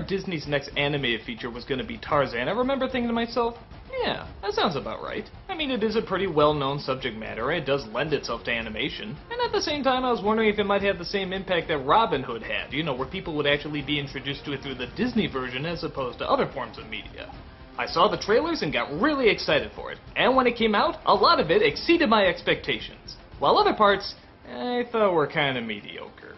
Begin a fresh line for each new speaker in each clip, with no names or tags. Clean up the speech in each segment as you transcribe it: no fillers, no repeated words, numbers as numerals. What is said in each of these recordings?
Disney's next animated feature was going to be Tarzan, I remember thinking to myself, yeah, that sounds about right. I mean, it is a pretty well-known subject matter, and it does lend itself to animation. And at the same time, I was wondering if it might have the same impact that Robin Hood had, you know, where people would actually be introduced to it through the Disney version as opposed to other forms of media. I saw the trailers and got really excited for it, and when it came out, a lot of it exceeded my expectations, while other parts, I thought were kinda mediocre.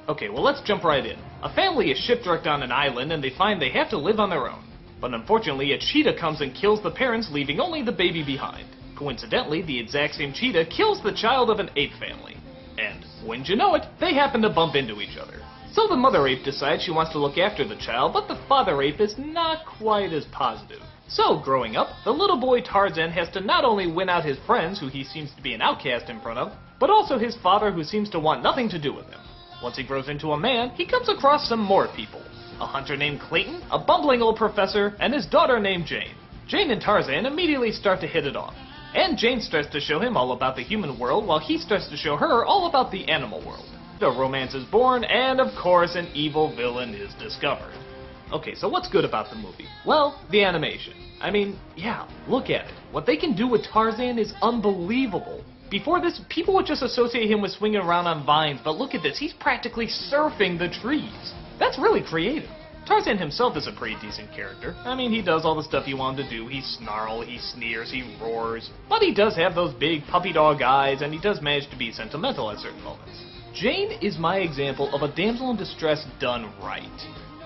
Okay, well let's jump right in. A family is shipwrecked on an island and they find they have to live on their own. But unfortunately, a cheetah comes and kills the parents, leaving only the baby behind. Coincidentally, the exact same cheetah kills the child of an ape family. And, wouldn't you know it, they happen to bump into each other. So the mother ape decides she wants to look after the child, but the father ape is not quite as positive. So, growing up, the little boy Tarzan has to not only win out his friends, who he seems to be an outcast in front of, but also his father, who seems to want nothing to do with him. Once he grows into a man, he comes across some more people. A hunter named Clayton, a bumbling old professor, and his daughter named Jane. Jane and Tarzan immediately start to hit it off. And Jane starts to show him all about the human world, while he starts to show her all about the animal world. The romance is born, and of course an evil villain is discovered. Okay, so what's good about the movie? Well, the animation. I mean, yeah, look at it. What they can do with Tarzan is unbelievable. Before this, people would just associate him with swinging around on vines, but look at this, he's practically surfing the trees. That's really creative. Tarzan himself is a pretty decent character. I mean, he does all the stuff you want him to do. He snarls, he sneers, he roars. But he does have those big puppy dog eyes, and he does manage to be sentimental at certain moments. Jane is my example of a damsel in distress done right.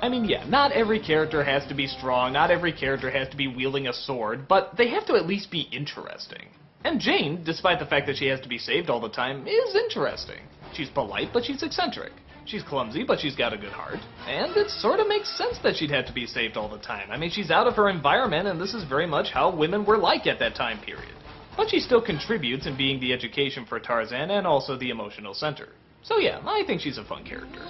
I mean, yeah, not every character has to be strong, not every character has to be wielding a sword, but they have to at least be interesting. And Jane, despite the fact that she has to be saved all the time, is interesting. She's polite, but she's eccentric. She's clumsy, but she's got a good heart. And it sort of makes sense that she'd have to be saved all the time. I mean, she's out of her environment, and this is very much how women were like at that time period. But she still contributes in being the education for Tarzan and also the emotional center. So yeah, I think she's a fun character.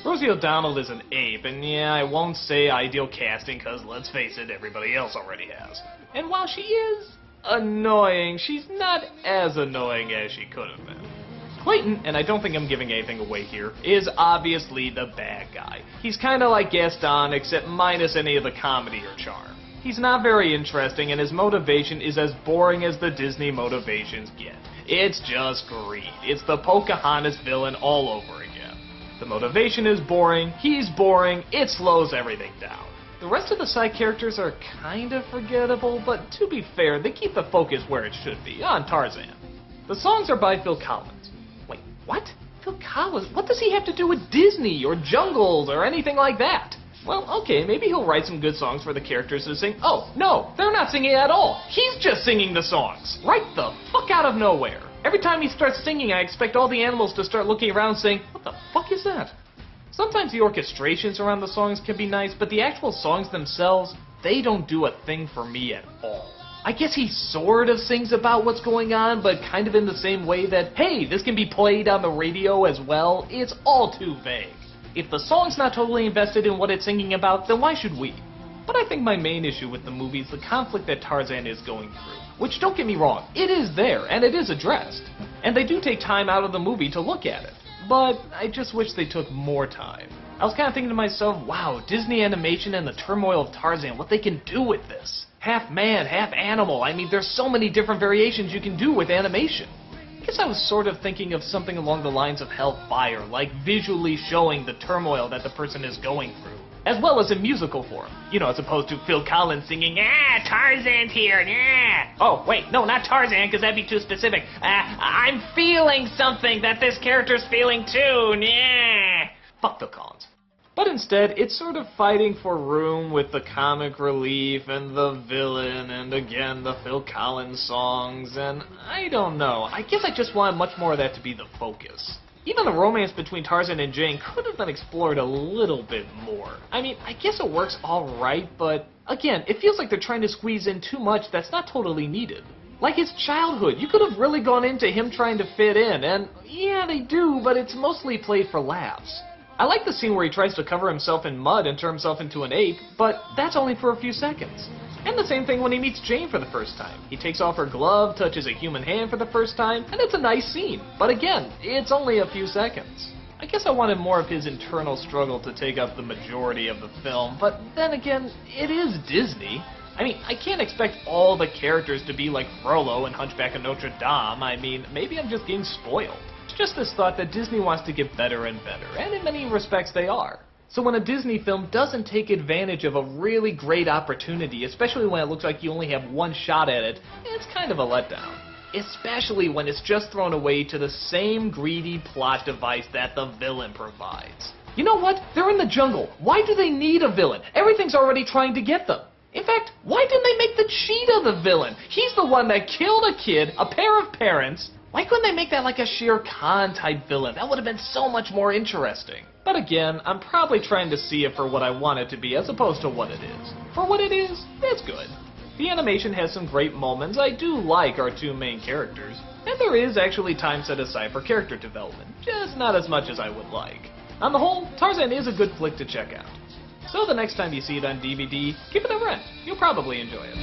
Rosie O'Donnell is an ape, and yeah, I won't say ideal casting, cause let's face it, everybody else already has. And while she is annoying, she's not as annoying as she could have been. Clayton, and I don't think I'm giving anything away here, is obviously the bad guy. He's kinda like Gaston, except minus any of the comedy or charm. He's not very interesting, and his motivation is as boring as the Disney motivations get. It's just greed. It's the Pocahontas villain all over again. The motivation is boring, he's boring, it slows everything down. The rest of the side characters are kinda forgettable, but to be fair, they keep the focus where it should be, on Tarzan. The songs are by Phil Collins. Wait, what? Phil Collins? What does he have to do with Disney, or Jungles, or anything like that? Well, okay, maybe he'll write some good songs for the characters to sing. Oh, no, they're not singing at all. He's just singing the songs. Right the fuck out of nowhere. Every time he starts singing, I expect all the animals to start looking around saying, what the fuck is that? Sometimes the orchestrations around the songs can be nice, but the actual songs themselves, they don't do a thing for me at all. I guess he sort of sings about what's going on, but kind of in the same way that, hey, this can be played on the radio as well. It's all too vague. If the song's not totally invested in what it's singing about, then why should we? But I think my main issue with the movie is the conflict that Tarzan is going through. Which, don't get me wrong, it is there, and it is addressed. And they do take time out of the movie to look at it. But I just wish they took more time. I was kind of thinking to myself, wow, Disney animation and the turmoil of Tarzan, what they can do with this. Half man, half animal. I mean, there's so many different variations you can do with animation. I guess I was sort of thinking of something along the lines of Hellfire, like visually showing the turmoil that the person is going through, as well as in musical form. You know, as opposed to Phil Collins singing, ah, Tarzan's here, yeah. Oh, wait, no, not Tarzan, because that'd be too specific. I'm feeling something that this character's feeling too, yeah. Fuck Phil Collins. But instead, it's sort of fighting for room with the comic relief and the villain and again the Phil Collins songs, and I don't know. I guess I just wanted much more of that to be the focus. Even the romance between Tarzan and Jane could have been explored a little bit more. I mean, I guess it works alright, but again, it feels like they're trying to squeeze in too much that's not totally needed. Like his childhood, you could have really gone into him trying to fit in, and yeah, they do, but it's mostly played for laughs. I like the scene where he tries to cover himself in mud and turn himself into an ape, but that's only for a few seconds. And the same thing when he meets Jane for the first time. He takes off her glove, touches a human hand for the first time, and it's a nice scene. But again, it's only a few seconds. I guess I wanted more of his internal struggle to take up the majority of the film, but then again, it is Disney. I mean, I can't expect all the characters to be like Frollo and Hunchback of Notre Dame. I mean, maybe I'm just getting spoiled. It's just this thought that Disney wants to get better and better, and in many respects they are. So when a Disney film doesn't take advantage of a really great opportunity, especially when it looks like you only have one shot at it, it's kind of a letdown. Especially when it's just thrown away to the same greedy plot device that the villain provides. You know what? They're in the jungle. Why do they need a villain? Everything's already trying to get them. In fact, why didn't they make the cheetah the villain? He's the one that killed a kid, a pair of parents. Why couldn't they make that like a Shere Khan type villain? That would have been so much more interesting. But again, I'm probably trying to see it for what I want it to be as opposed to what it is. For what it is, it's good. The animation has some great moments. I do like our two main characters. And there is actually time set aside for character development, just not as much as I would like. On the whole, Tarzan is a good flick to check out. So the next time you see it on DVD, give it a rent. You'll probably enjoy it.